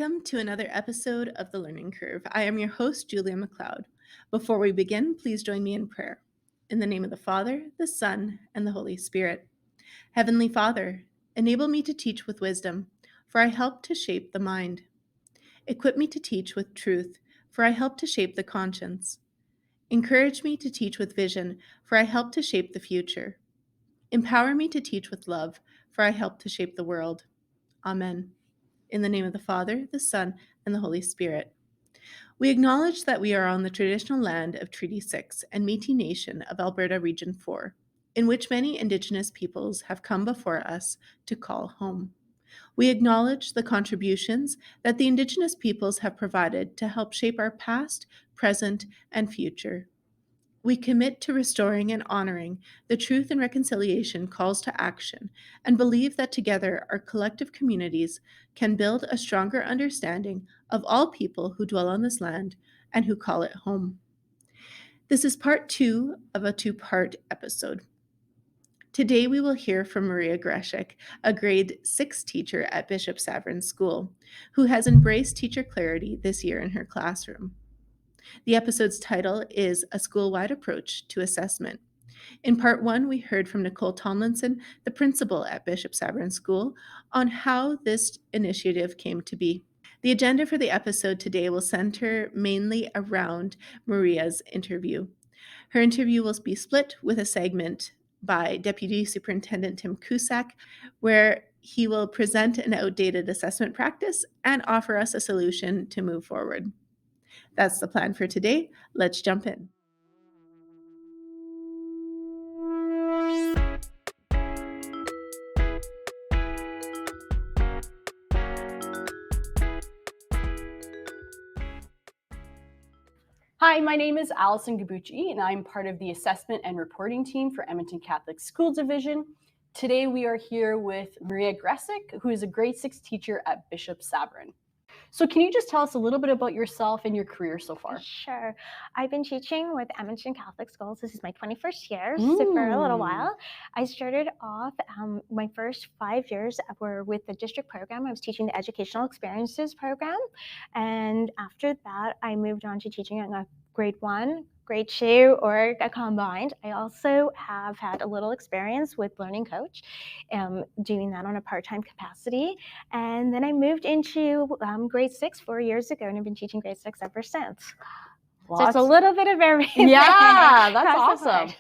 Welcome to another episode of The Learning Curve. I am your host, Julia McLeod. Before we begin, please join me in prayer. In the name of the Father, the Son, and the Holy Spirit. Heavenly Father, enable me to teach with wisdom, for I help to shape the mind. Equip me to teach with truth, for I help to shape the conscience. Encourage me to teach with vision, for I help to shape the future. Empower me to teach with love, for I help to shape the world. Amen. In the name of the Father, the Son, and the Holy Spirit. We acknowledge that we are on the traditional land of Treaty 6 and Métis Nation of Alberta Region 4, in which many Indigenous peoples have come before us to call home. We acknowledge the contributions that the Indigenous peoples have provided to help shape our past, present, and future. We commit to restoring and honoring the Truth and Reconciliation calls to action and believe that together our collective communities can build a stronger understanding of all people who dwell on this land and who call it home. This is part 2 of a 2-part episode. Today we will hear from Maria Greshik, a grade 6 teacher at Bishop Saverin School, who has embraced teacher clarity this year in her classroom. The episode's title is A School-Wide Approach to Assessment. In part 1, we heard from Nicole Tomlinson, the principal at Bishop Saverin School, on how this initiative came to be. The agenda for the episode today will center mainly around Maria's interview. Her interview will be split with a segment by Deputy Superintendent Tim Cusack, where he will present an outdated assessment practice and offer us a solution to move forward. That's the plan for today. Let's jump in. Hi, my name is Allison Gabucci, and I'm part of the assessment and reporting team for Edmonton Catholic School Division. Today we are here with Maria Greshik, who is a grade 6 teacher at Bishop Saverin. So can you just tell us a little bit about yourself and your career so far? Sure. I've been teaching with Edmonton Catholic Schools. This is my 21st year, so for a little while. I started off, my first 5 years were with the district program. I was teaching the Educational Experiences program. And after that, I moved on to teaching in a grade 1, grade 2, or a combined. I also have had a little experience with Learning Coach, doing that on a part-time capacity. And then I moved into grade 6 4 years ago, and I've been teaching grade 6 ever since. So it's a little bit of everything. Yeah, that's awesome.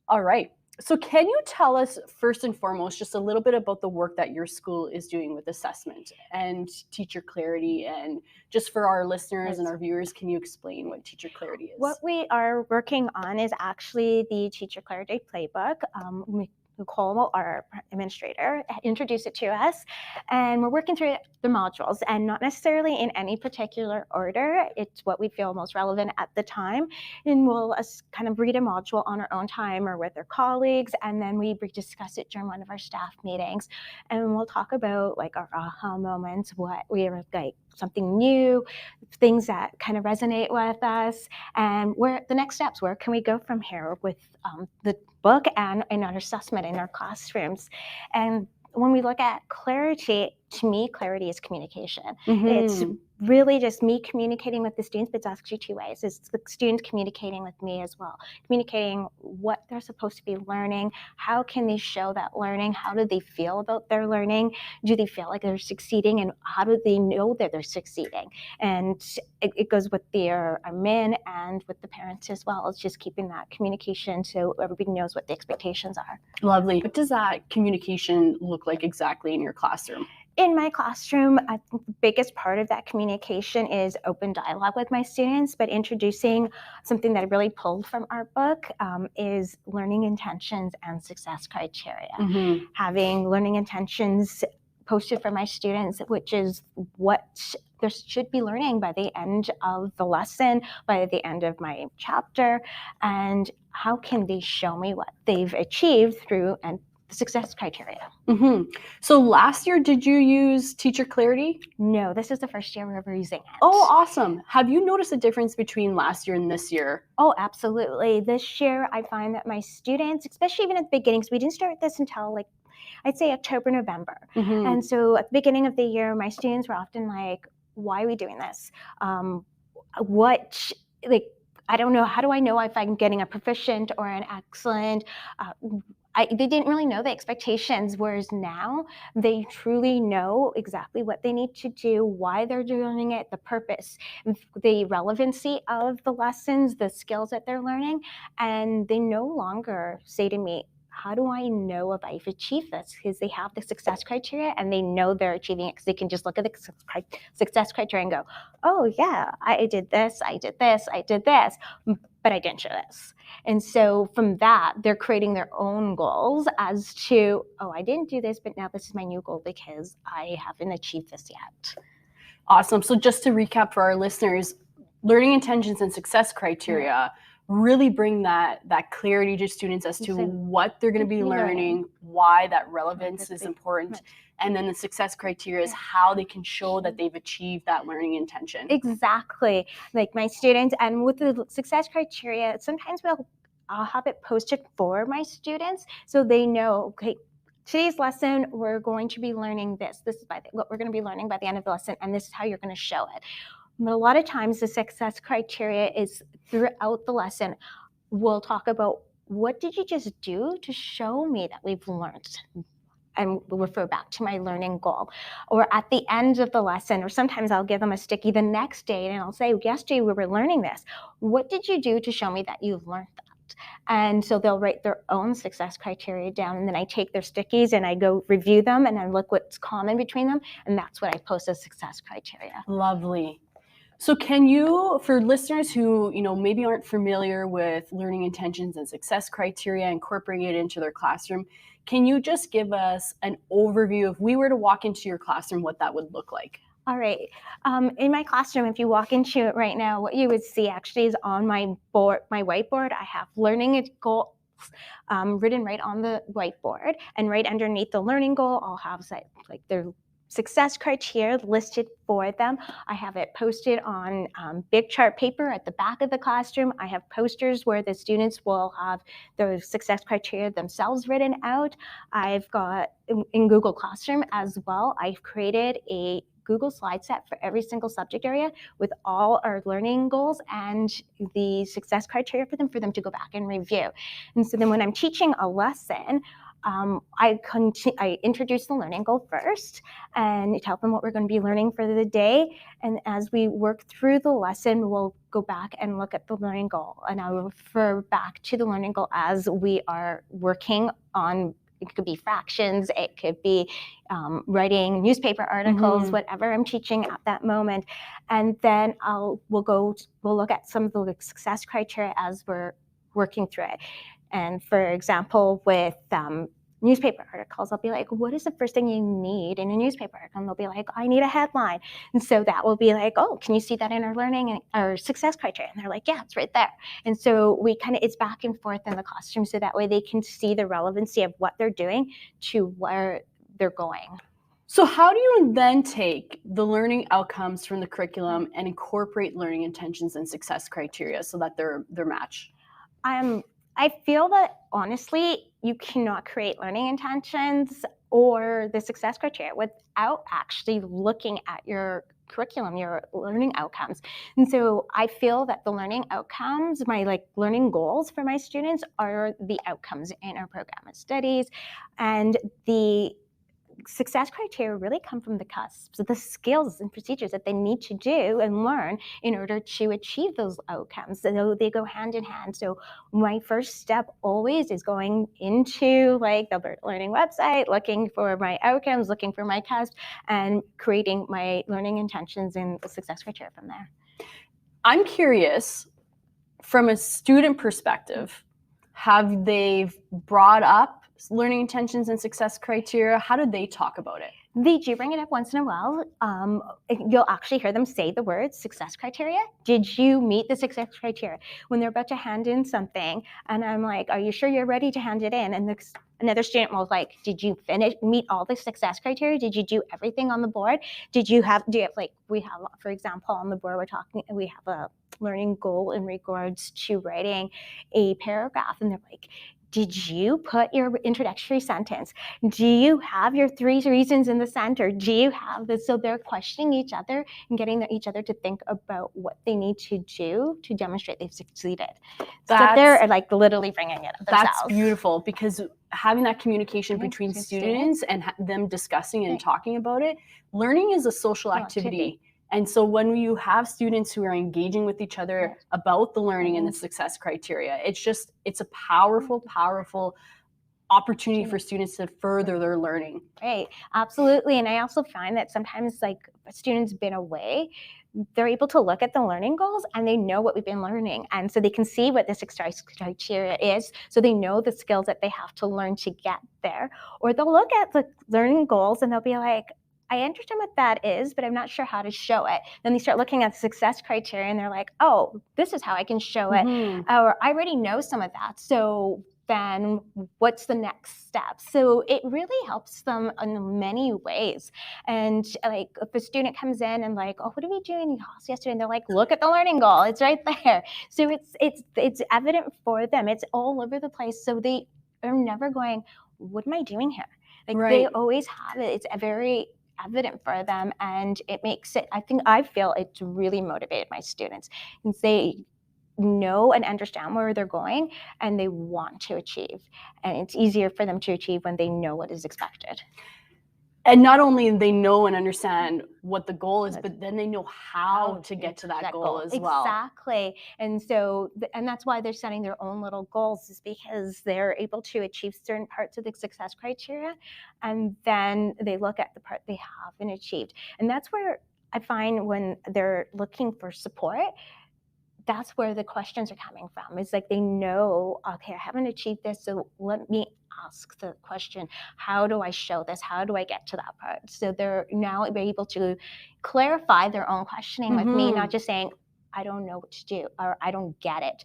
All right. So can you tell us first and foremost just a little bit about the work that your school is doing with assessment and teacher clarity? And just for our listeners and our viewers, can you explain what teacher clarity is? What we are working on is actually the Teacher Clarity Playbook. Nicole, our administrator, introduced it to us, and we're working through the modules, and not necessarily in any particular order. It's what we feel most relevant at the time, and we'll kind of read a module on our own time or with our colleagues, and then we discuss it during one of our staff meetings, and we'll talk about like our aha moments, what we are like, something new, things that kind of resonate with us, and where the next steps, where can we go from here with the book and in our assessment in our classrooms. And when we look at clarity, to me, clarity is communication. It's really just me communicating with the students, but it's actually two ways. It's the students communicating with me as well, communicating what they're supposed to be learning, how can they show that learning, how do they feel about their learning, do they feel like they're succeeding, and how do they know that they're succeeding. And it goes with their admin and with the parents as well. It's just keeping that communication so everybody knows what the expectations are. Lovely. What does that communication look like exactly in your classroom? In my classroom, I think the biggest part of that communication is open dialogue with my students, but introducing something that I really pulled from our book is learning intentions and success criteria. Having learning intentions posted for my students, which is what they should be learning by the end of the lesson, by the end of my chapter, and how can they show me what they've achieved through and the success criteria. So last year, did you use Teacher Clarity? No, this is the first year we're ever using it. Oh, awesome. Have you noticed a difference between last year and this year? Oh, absolutely. This year, I find that my students, especially even at the beginning, because we didn't start this until like, I'd say October, November. And so at the beginning of the year, my students were often like, why are we doing this? What, like, I don't know, how do I know if I'm getting a proficient or an excellent? Uh, they didn't really know the expectations, whereas now they truly know exactly what they need to do, why they're doing it, the purpose, the relevancy of the lessons, the skills that they're learning, and they no longer say to me, how do I know if I've achieved this? Because they have the success criteria and they know they're achieving it, because they can just look at the success criteria and go, oh yeah, I did this, I did this, I did this, but I didn't show this. And so from that, they're creating their own goals as to, oh, I didn't do this, but now this is my new goal because I haven't achieved this yet. Awesome. So just to recap for our listeners, learning intentions and success criteria really bring that clarity to students as to what they're going to be learning, why that relevance is important, and then the success criteria is how they can show that they've achieved that learning intention. Exactly. Like my students, and with the success criteria, sometimes I'll have it posted for my students so they know, okay, today's lesson, we're going to be learning this. This is what we're going to be learning by the end of the lesson, and this is how you're going to show it. But a lot of times the success criteria is throughout the lesson. We'll talk about, what did you just do to show me that we've learned? And we'll refer back to my learning goal. Or at the end of the lesson, or sometimes I'll give them a sticky the next day and I'll say, yesterday we were learning this. What did you do to show me that you've learned that? And so they'll write their own success criteria down, and then I take their stickies and I go review them and I look what's common between them, and that's what I post as success criteria. Lovely. So can you, for listeners who, maybe aren't familiar with learning intentions and success criteria, incorporating it into their classroom, can you just give us an overview, if we were to walk into your classroom, what that would look like? All right. In my classroom, if you walk into it right now, what you would see actually is on my board, my whiteboard, I have learning goals written right on the whiteboard, and right underneath the learning goal, I'll have like their success criteria listed for them. I have it posted on big chart paper at the back of the classroom. I have posters where the students will have the success criteria themselves written out. I've got in Google Classroom as well, I've created a Google slide set for every single subject area with all our learning goals and the success criteria for them to go back and review. And so then when I'm teaching a lesson, I introduce the learning goal first and tell them what we're going to be learning for the day. And as we work through the lesson, we'll go back and look at the learning goal. And I'll refer back to the learning goal as we are working on. It could be fractions, it could be writing newspaper articles, whatever I'm teaching at that moment. And then we'll look at some of the success criteria as we're working through it. And for example, with newspaper articles, I'll be like, what is the first thing you need in a newspaper article? And they'll be like, I need a headline. And so that will be like, oh, can you see that in our learning or success criteria? And they're like, yeah, it's right there. And so it's back and forth in the classroom, so that way they can see the relevancy of what they're doing to where they're going. So how do you then take the learning outcomes from the curriculum and incorporate learning intentions and success criteria so that they're matched? I feel that honestly, you cannot create learning intentions or the success criteria without actually looking at your curriculum, your learning outcomes. And so I feel that the learning outcomes, my learning goals for my students, are the outcomes in our program of studies, and the success criteria really come from the cusps, the skills and procedures that they need to do and learn in order to achieve those outcomes. So they go hand in hand. So my first step always is going into the Bird Learning website, looking for my outcomes, looking for my cusps, and creating my learning intentions and the success criteria from there. I'm curious, from a student perspective, have they brought up learning intentions and success criteria? How do they talk about it? They do bring it up once in a while. You'll actually hear them say the words success criteria. Did you meet the success criteria? When they're about to hand in something, and I'm like, are you sure you're ready to hand it in? And another student was like, did you meet all the success criteria? Did you do everything on the board? Do you have we have, for example, on the board, we have a learning goal in regards to writing a paragraph, and they're like, did you put your introductory sentence? Do you have your 3 reasons in the center? Do you have this? So they're questioning each other and getting each other to think about what they need to do to demonstrate they've succeeded. So they're like literally bringing it up themselves. That's beautiful, because having that communication Yes, between between students and them discussing and Right. talking about it, learning is a social activity. And so when you have students who are engaging with each other Yes. about the learning and the success criteria, it's a powerful, powerful opportunity for students to further their learning. Right, absolutely. And I also find that sometimes, like, students been away, they're able to look at the learning goals and they know what we've been learning. And so they can see what the success criteria is. So they know the skills that they have to learn to get there. Or they'll look at the learning goals and they'll be like, I understand what that is, but I'm not sure how to show it. Then they start looking at the success criteria and they're like, oh, this is how I can show it. Or I already know some of that. So then what's the next step? So it really helps them in many ways. And like, if a student comes in and like, oh, what did we do in class yesterday? And they're like, look at the learning goal, it's right there. So it's evident for them. It's all over the place. So they are never going, what am I doing here? Like they always have it. It's a very evident for them, and it makes it, I feel it's really motivated my students, and they know and understand where they're going and they want to achieve, and it's easier for them to achieve when they know what is expected. And not only they know and understand what the goal is, but then they know how to get to that goal as well. Exactly. And so, and that's why they're setting their own little goals, is because they're able to achieve certain parts of the success criteria. And then they look at the part they haven't achieved. And that's where I find when they're looking for support, that's where the questions are coming from. It's like they know, okay, I haven't achieved this, so let me ask the question, how do I show this? How do I get to that part? So they're now able to clarify their own questioning with me, not just saying, I don't know what to do, or I don't get it.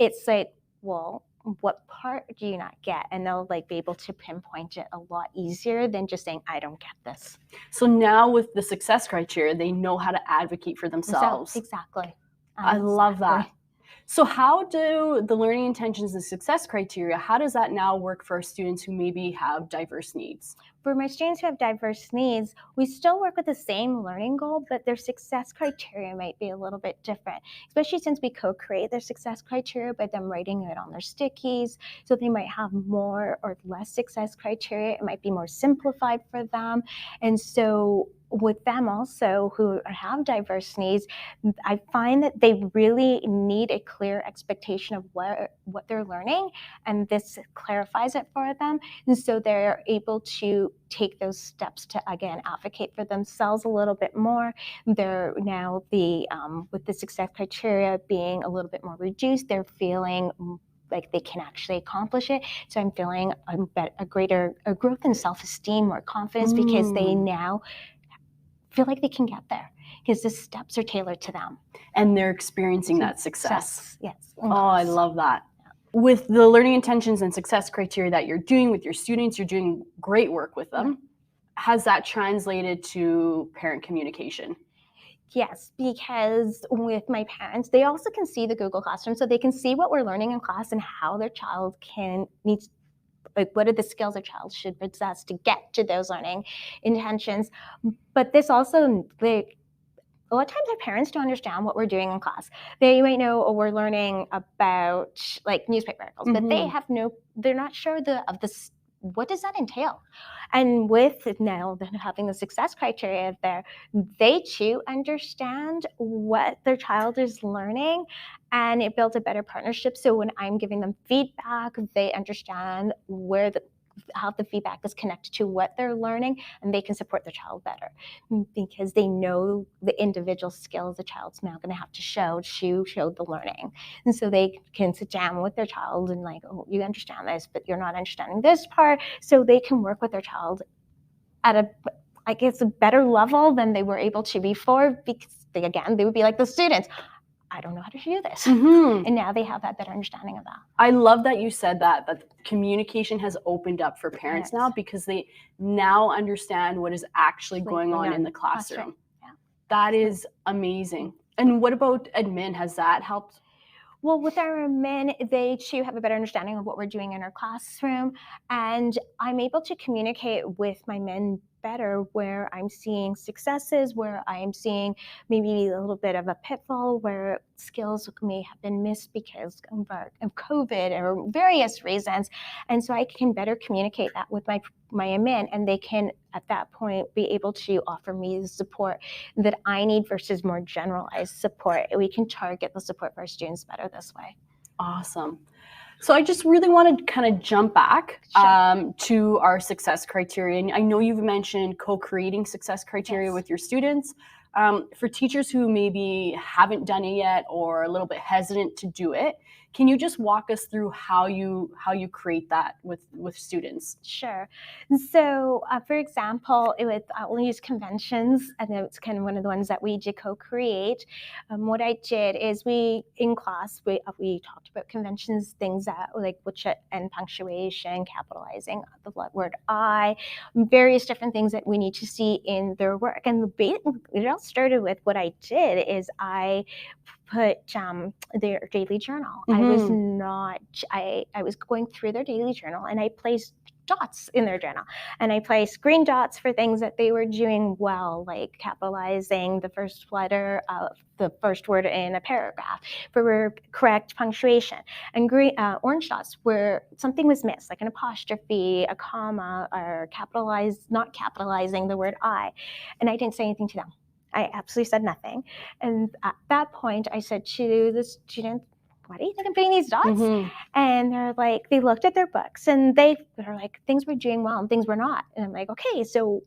It's like, well, what part do you not get? And they'll like be able to pinpoint it a lot easier than just saying, I don't get this. So now with the success criteria, they know how to advocate for themselves. Exactly. I love that. So how do the learning intentions and success criteria, how does that now work for our students who maybe have diverse needs? For my students who have diverse needs, we still work with the same learning goal, but their success criteria might be a little bit different, especially since we co-create their success criteria by them writing it on their stickies. So they might have more or less success criteria. It might be more simplified for them. And so with them also who have diverse needs, I find that they really need a clear expectation of what they're learning, and this clarifies it for them. And so they're able to take those steps to, again, advocate for themselves a little bit more. They're now with the success criteria being a little bit more reduced, they're feeling like they can actually accomplish it. So I'm feeling a greater growth in self-esteem or confidence because they now feel like they can get there because the steps are tailored to them. And they're experiencing that success. Yes. Oh, I love that. With the learning intentions and success criteria that you're doing with your students, you're doing great work with them. Has that translated to parent communication? Yes, because with my parents, they also can see the Google Classroom, so they can see what we're learning in class and how their child needs, like what are the skills a child should possess to get to those learning intentions. But this also, like, a lot of times our parents don't understand what we're doing in class. They might know, oh, we're learning about like newspaper articles, but they're not sure of this. What does that entail? And with now having the success criteria there, they too understand what their child is learning, and it builds a better partnership. So when I'm giving them feedback, they understand how the feedback is connected to what they're learning, and they can support their child better because they know the individual skills the child's now going to have to show the learning. And so they can sit down with their child and like, oh, you understand this, but you're not understanding this part. So they can work with their child at a better level than they were able to before, because they would be like the students, I don't know how to do this. And now they have that better understanding of that. I love that you said that communication has opened up for parents now, because they now understand what is actually going on in the classroom. That is amazing. And what about admin? Has that helped? Well, with our men, they too have a better understanding of what we're doing in our classroom, and I'm able to communicate with my men better where I'm seeing successes, where I'm seeing maybe a little bit of a pitfall, where skills may have been missed because of COVID or various reasons. And so I can better communicate that with my men, and they can at that point be able to offer me the support that I need versus more generalized support. We can target the support for our students better this way. Awesome. So I just really want to kind of jump back to our success criteria. And I know you've mentioned co-creating success criteria Yes. with your students. For teachers who maybe haven't done it yet or a little bit hesitant to do it, can you just walk us through how you create that with students? Sure. So, for example, I'll use conventions, and it's kind of one of the ones that we did co-create. What I did is in class, we talked about conventions, things that like which end punctuation, capitalizing the word I, various different things that we need to see in their work. And it all started with what I did is I put their daily journal. I was not, I was going through their daily journal, and I placed dots in their journal, and I placed green dots for things that they were doing well, like capitalizing the first letter of the first word in a paragraph for correct punctuation, and green orange dots where something was missed, like an apostrophe, a comma, or not capitalizing the word I. And I didn't say anything to them. I absolutely said nothing. And at that point, I said to the students, "Why do you think I'm putting these dots?" And they're like, they looked at their books, and they're like, things were doing well and things were not. And I'm like, okay, so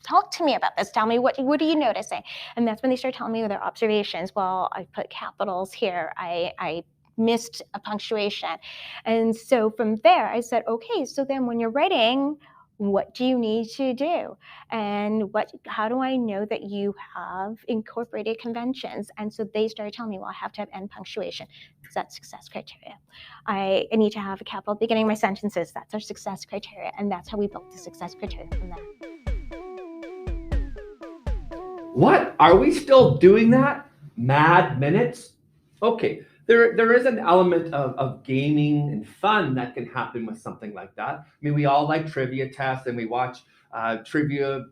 talk to me about this. Tell me, what are you noticing? And that's when they started telling me their observations. Well, I put capitals here. I missed a punctuation. And so from there, I said, okay, so then when you're writing, what do you need to do? And how do I know that you have incorporated conventions? And so they started telling me, well, I have to have end punctuation. That's success criteria. I need to have a capital at the beginning of my sentences. That's our success criteria. And that's how we built the success criteria from there. What? Are we still doing that? Mad minutes? Okay, there is an element of gaming and fun that can happen with something like that. I mean, we all like trivia tests, and we watch trivia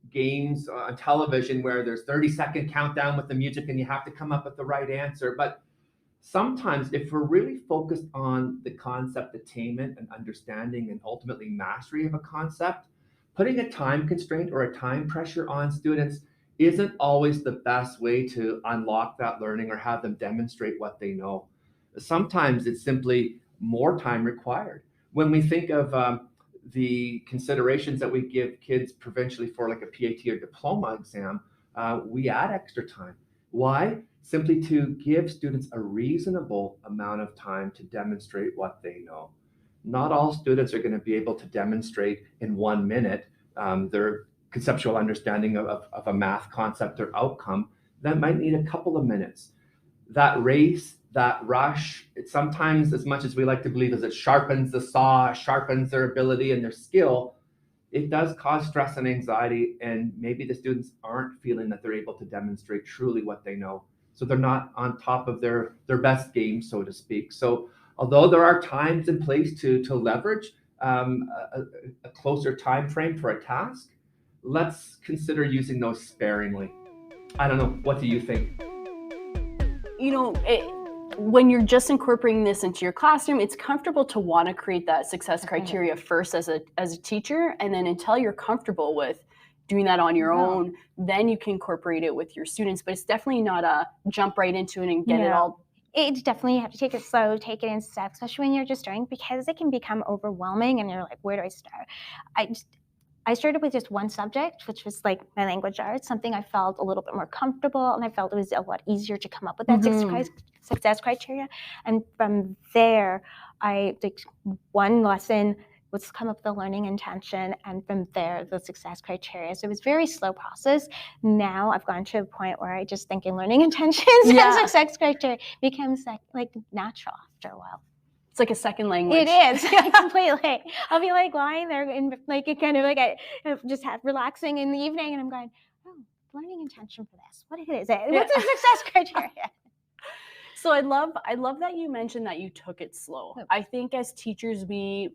games on television where there's 30-second countdown with the music and you have to come up with the right answer. But sometimes if we're really focused on the concept attainment and understanding and ultimately mastery of a concept, putting a time constraint or a time pressure on students isn't always the best way to unlock that learning or have them demonstrate what they know. Sometimes it's simply more time required. When we think of the considerations that we give kids provincially for like a PAT or diploma exam, we add extra time. Why? Simply to give students a reasonable amount of time to demonstrate what they know. Not all students are going to be able to demonstrate in 1 minute their conceptual understanding of a math concept or outcome. That might need a couple of minutes. That race, that rush, it sometimes, as much as we like to believe, as it sharpens the saw, sharpens their ability and their skill, it does cause stress and anxiety, and maybe the students aren't feeling that they're able to demonstrate truly what they know. So they're not on top of their best game, so to speak. So although there are times and place to leverage a closer time frame for a task, let's consider using those sparingly. I don't know. What do you think? You know, when you're just incorporating this into your classroom, it's comfortable to want to create that success criteria first as a teacher, and then until you're comfortable with doing that on your own, then you can incorporate it with your students. But it's definitely not a jump right into it and get it all. It's definitely, you have to take it slow, take it in steps, especially when you're just starting, because it can become overwhelming and you're like, where do I start? I started with just one subject, which was like my language arts, something I felt a little bit more comfortable, and I felt it was a lot easier to come up with that success criteria. And from there, I like one lesson was come up with the learning intention, and from there, the success criteria. So it was a very slow process. Now I've gone to a point where I just think in learning intentions and success criteria becomes like natural after a while. It's like a second language. It is. Completely. I'll be like lying there in like it kind of like just relaxing in the evening, and I'm going, oh, learning intention for this. What is it? What's the success criteria? So I love that you mentioned that you took it slow. Yep. I think as teachers we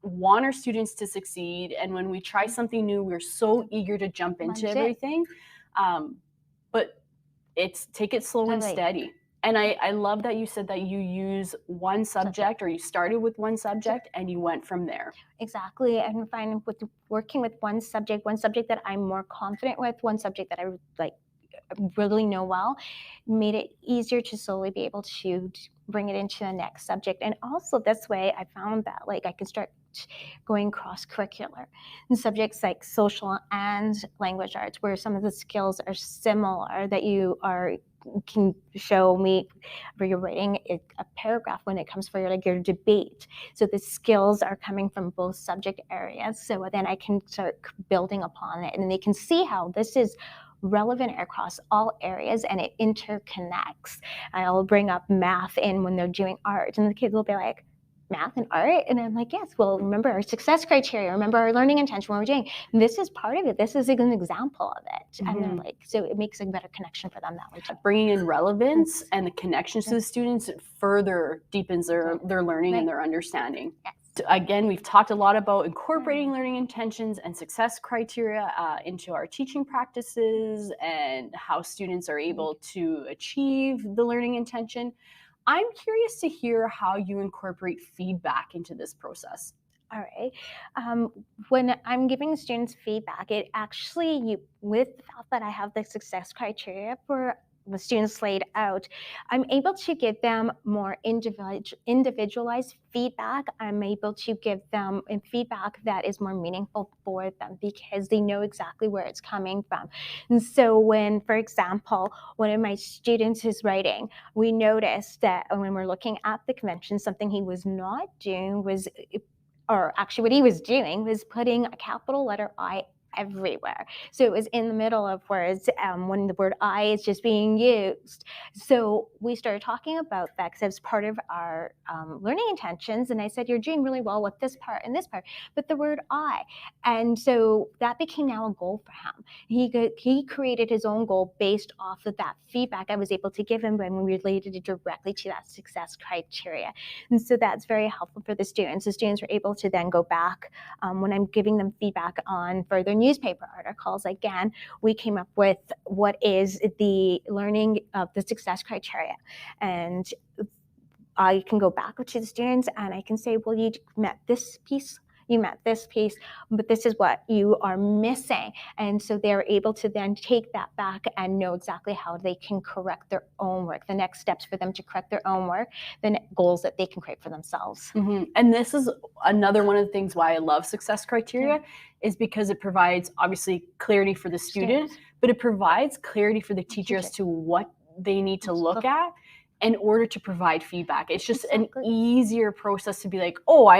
want our students to succeed, and when we try something new, we're so eager to jump into Lunge it. everything. But it's take it slow and Totally. steady. And I love that you said that you use one subject, or you started with one subject and you went from there. Exactly. And find with working with one subject that I'm more confident with, one subject that I like really know well, made it easier to slowly be able to bring it into the next subject. And also this way I found that like I can start going cross-curricular in subjects like social and language arts, where some of the skills are similar that you are can show me where you're writing a paragraph when it comes for your debate. So the skills are coming from both subject areas. So then I can start building upon it, and they can see how this is relevant across all areas and it interconnects. I'll bring up math in when they're doing art, and the kids will be like, math and art? And I'm like, yes, well, remember our success criteria, remember our learning intention, what we're doing. This is part of it. This is an example of it. And they're like, so it makes a better connection for them that way too. Bringing in relevance and the connections to the students, it further deepens their learning and their understanding. Yes. Again, we've talked a lot about incorporating learning intentions and success criteria into our teaching practices and how students are able to achieve the learning intention. I'm curious to hear how you incorporate feedback into this process. All right. When I'm giving students feedback, it actually, with the fact that I have the success criteria for the students laid out, I'm able to give them more individualized feedback. I'm able to give them feedback that is more meaningful for them because they know exactly where it's coming from. And so when, for example, one of my students is writing, we noticed that when we're looking at the convention, something he was not doing was, or actually what he was doing was putting a capital letter I everywhere. So it was in the middle of words when the word I is just being used. So we started talking about that because it was part of our learning intentions. And I said, you're doing really well with this part and this part, but the word I. And so that became now a goal for him. He created his own goal based off of that feedback I was able to give him when we related it directly to that success criteria. And so that's very helpful for the students. The students were able to then go back when I'm giving them feedback on further newspaper articles. Again, we came up with what is the learning of the success criteria. And I can go back to the students and I can say, well, you met this piece, you met this piece, but this is what you are missing. And so they're able to then take that back and know exactly how they can correct their own work, the next steps for them to correct their own work, the goals that they can create for themselves. And this is another one of the things why I love success criteria, is because it provides obviously clarity for the student, but it provides clarity for the teacher as to what they need to look at in order to provide feedback. It's just an easier process to be like, oh,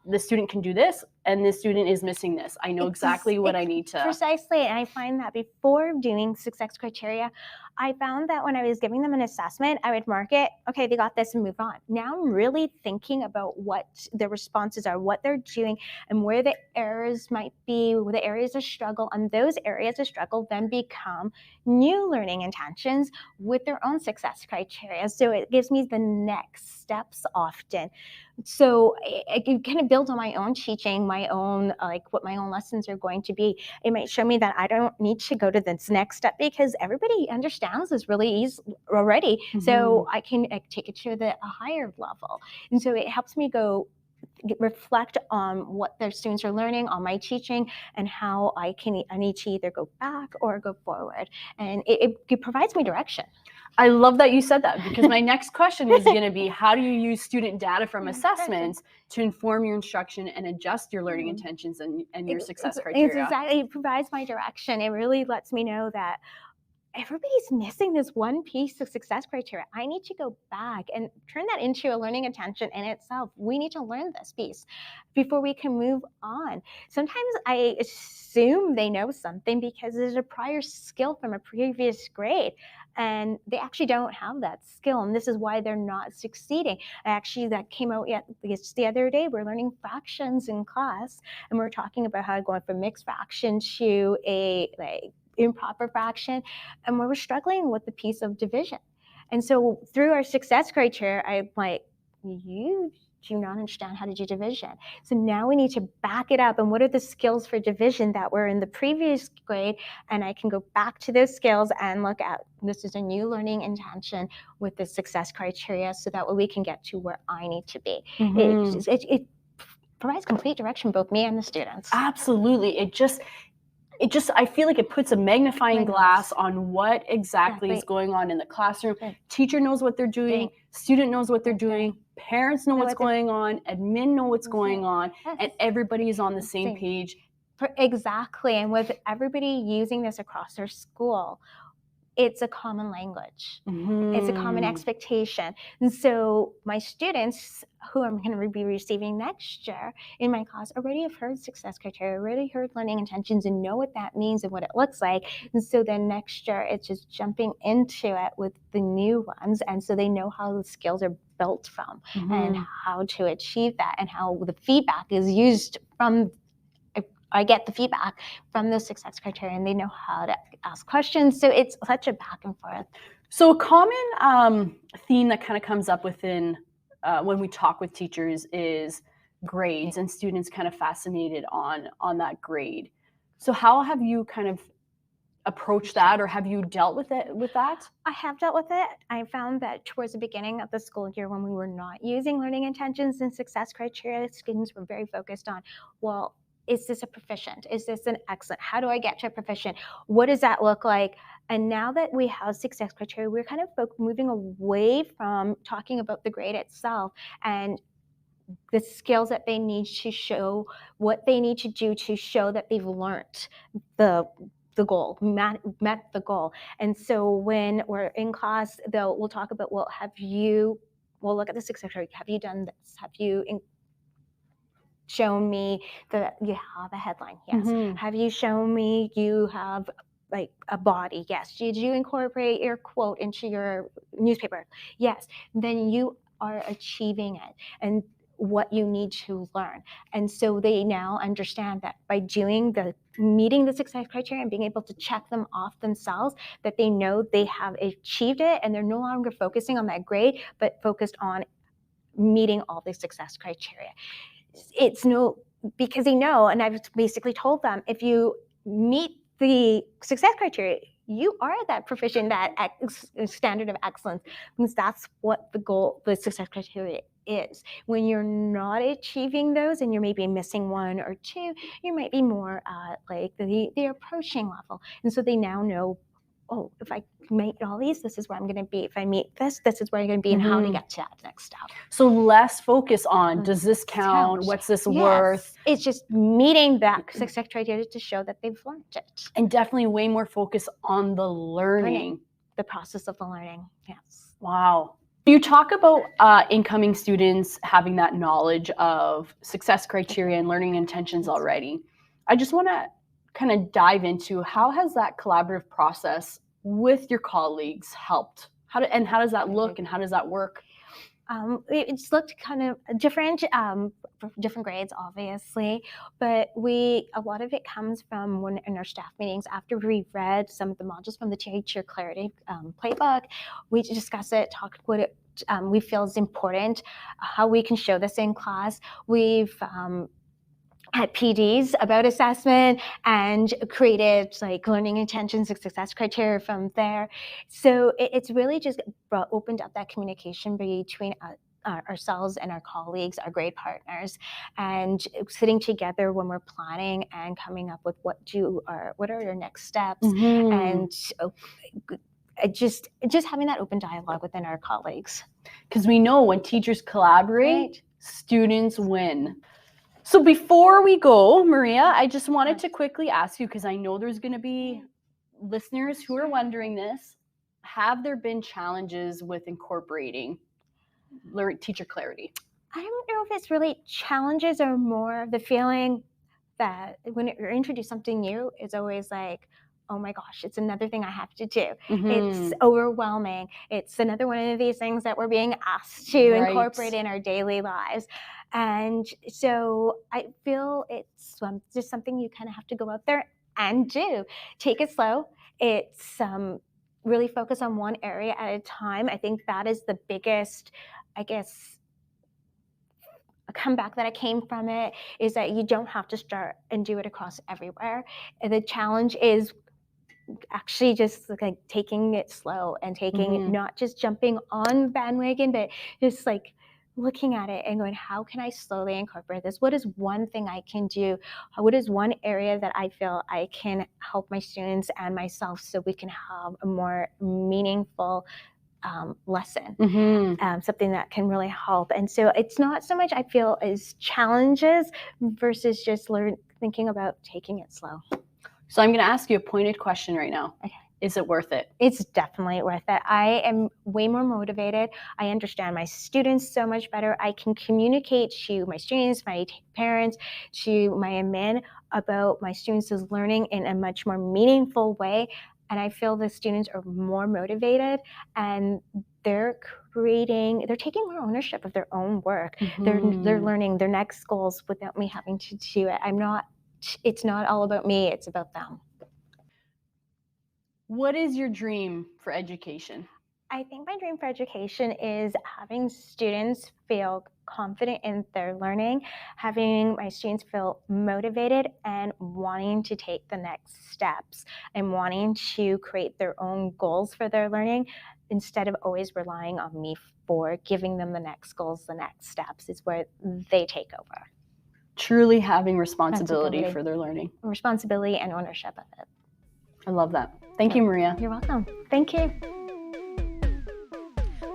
the student can do this and the student is missing this. I know exactly what I need to. Precisely. And I find that before doing success criteria, I found that when I was giving them an assessment, I would mark it, okay, they got this and move on. Now I'm really thinking about what the responses are, what they're doing, and where the errors might be, where the areas of struggle, and those areas of struggle then become new learning intentions with their own success criteria. So it gives me the next steps often. So I can kind of build on my own teaching, my own, like what my own lessons are going to be. It might show me that I don't need to go to this next step because everybody understands this really easy already. So I can take it to a higher level. And so it helps me go reflect on what their students are learning, on my teaching, and how I need to either go back or go forward. And it provides me direction. I love that you said that, because my next question was going to be, how do you use student data from assessments to inform your instruction and adjust your learning intentions and your success criteria? Exactly. It provides my direction. It really lets me know that everybody's missing this one piece of success criteria. I need to go back and turn that into a learning intention in itself. We need to learn this piece before we can move on. Sometimes I assume they know something because there's a prior skill from a previous grade, and they actually don't have that skill, and this is why they're not succeeding. Actually, that came out just the other day. We're learning fractions in class, and we're talking about how going from mixed fraction to a improper fraction, and we were struggling with the piece of division. And so through our success criteria, I'm like, you do not understand how to do division. So now we need to back it up. And what are the skills for division that were in the previous grade? And I can go back to those skills and look at, this is a new learning intention with the success criteria, so that way we can get to where I need to be. It provides complete direction, both me and the students. Absolutely. It just, I feel like it puts a magnifying glass on what exactly is going on in the classroom. Teacher knows what they're doing, student knows what they're doing, parents know what's going on, admin know what's going on, and everybody is on the same page. Exactly. And with everybody using this across their school, it's a common language. It's a common expectation. And so my students who I'm going to be receiving next year in my class already have heard success criteria, already heard learning intentions, and know what that means and what it looks like. And so then next year it's just jumping into it with the new ones. And so they know how the skills are built from and how to achieve that, and how the feedback is used from, I get the feedback from those success criteria, and they know how to ask questions. So it's such a back and forth. So a common theme that kind of comes up within when we talk with teachers is grades, and students kind of fascinated on that grade. So how have you kind of approached that, or have you dealt with that? I have dealt with it. I found that towards the beginning of the school year, when we were not using learning intentions and success criteria, students were very focused on, well, is this a proficient? Is this an excellent? How do I get to a proficient? What does that look like? And now that we have success criteria, we're kind of moving away from talking about the grade itself and the skills that they need to show, what they need to do to show that they've learned the goal, met the goal. And so when we're in class, we'll talk about, well, we'll look at the success criteria. Have you done this? Have you shown me that you have a headline? Yes. Have you shown me you have like a body? Yes. Did you incorporate your quote into your newspaper? Yes. Then you are achieving it and what you need to learn. And so they now understand that by meeting the success criteria and being able to check them off themselves, that they know they have achieved it, and they're no longer focusing on that grade, but focused on meeting all the success criteria. Because they know, and I've basically told them, if you meet the success criteria, you are that proficient, that standard of excellence, because that's what the success criteria is. When you're not achieving those and you're maybe missing one or two, you might be more like the approaching level. And so they now know, oh, if I meet all these, this is where I'm going to be. If I meet this is where I'm going to be, and how to get to that next step. So less focus on, does this count? What's this worth? It's just meeting that success criteria to show that they've learned it. And definitely way more focus on the learning. The process of the learning, yes. Wow. You talk about incoming students having that knowledge of success criteria and learning intentions already. I just want to kind of dive into, how has that collaborative process with your colleagues helped? How does that look, and how does that work? It's looked kind of different for different grades, obviously, but a lot of it comes from when in our staff meetings, after we read some of the modules from the Teacher Clarity Playbook, we discuss it, talk what we feel is important, how we can show this in class. We've had PDs about assessment and created like learning intentions and success criteria from there. So it's really just opened up that communication between ourselves and our colleagues, our grade partners, and sitting together when we're planning and coming up with what are your next steps, and just having that open dialogue within our colleagues. Because we know when teachers collaborate, students win. So before we go, Maria, I just wanted to quickly ask you, because I know there's going to be listeners who are wondering this. Have there been challenges with incorporating teacher clarity? I don't know if it's really challenges, or more of the feeling that when you're introduced something new, it's always like, oh my gosh, it's another thing I have to do. It's overwhelming. It's another one of these things that we're being asked to incorporate in our daily lives. And so I feel it's just something you kind of have to go out there and do. Take it slow. It's really focus on one area at a time. I think that is the biggest, I guess, comeback that I came from it, is that you don't have to start and do it across everywhere. And the challenge is actually just like taking it slow and taking, not just jumping on the bandwagon, but just like looking at it and going, how can I slowly incorporate this? What is one thing I can do? What is one area that I feel I can help my students and myself so we can have a more meaningful lesson, something that can really help. And so it's not so much, I feel, as challenges versus just thinking about taking it slow. So I'm going to ask you a pointed question right now. Okay. Is it worth it? It's definitely worth it. I am way more motivated. I understand my students so much better. I can communicate to my students, my parents, to my admin about my students' learning in a much more meaningful way. And I feel the students are more motivated, and they're taking more ownership of their own work. They're learning their next goals without me having to do it. It's not all about me, it's about them. What is your dream for education? I think my dream for education is having students feel confident in their learning, having my students feel motivated and wanting to take the next steps and wanting to create their own goals for their learning, instead of always relying on me for giving them the next goals, the next steps. Is where they take over. Truly having responsibility for their learning. Responsibility and ownership of it. I love that. Thank you, Maria. You're welcome. Thank you.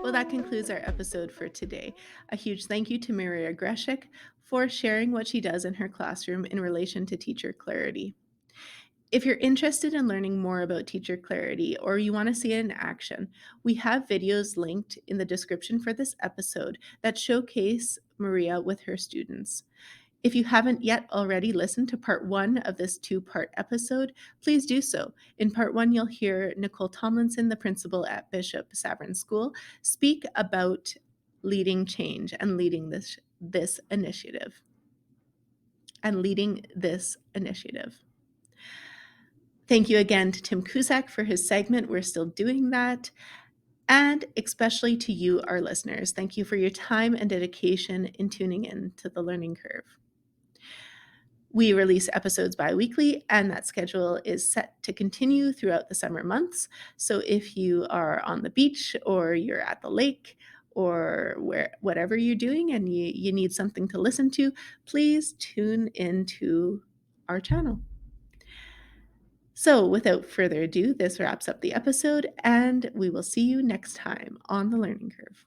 Well, that concludes our episode for today. A huge thank you to Maria Greshik for sharing what she does in her classroom in relation to teacher clarity. If you're interested in learning more about teacher clarity, or you want to see it in action, we have videos linked in the description for this episode that showcase Maria with her students. If you haven't yet already listened to part 1 of this 2-part episode, please do so. In part 1, you'll hear Nicole Tomlinson, the principal at Bishop Sabrin School, speak about leading change and leading this initiative. Thank you again to Tim Cusack for his segment. We're still doing that. And especially to you, our listeners. Thank you for your time and dedication in tuning in to The Learning Curve. We release episodes bi-weekly, and that schedule is set to continue throughout the summer months. So if you are on the beach, or you're at the lake, or whatever you're doing and you need something to listen to, please tune into our channel. So without further ado, this wraps up the episode, and we will see you next time on The Learning Curve.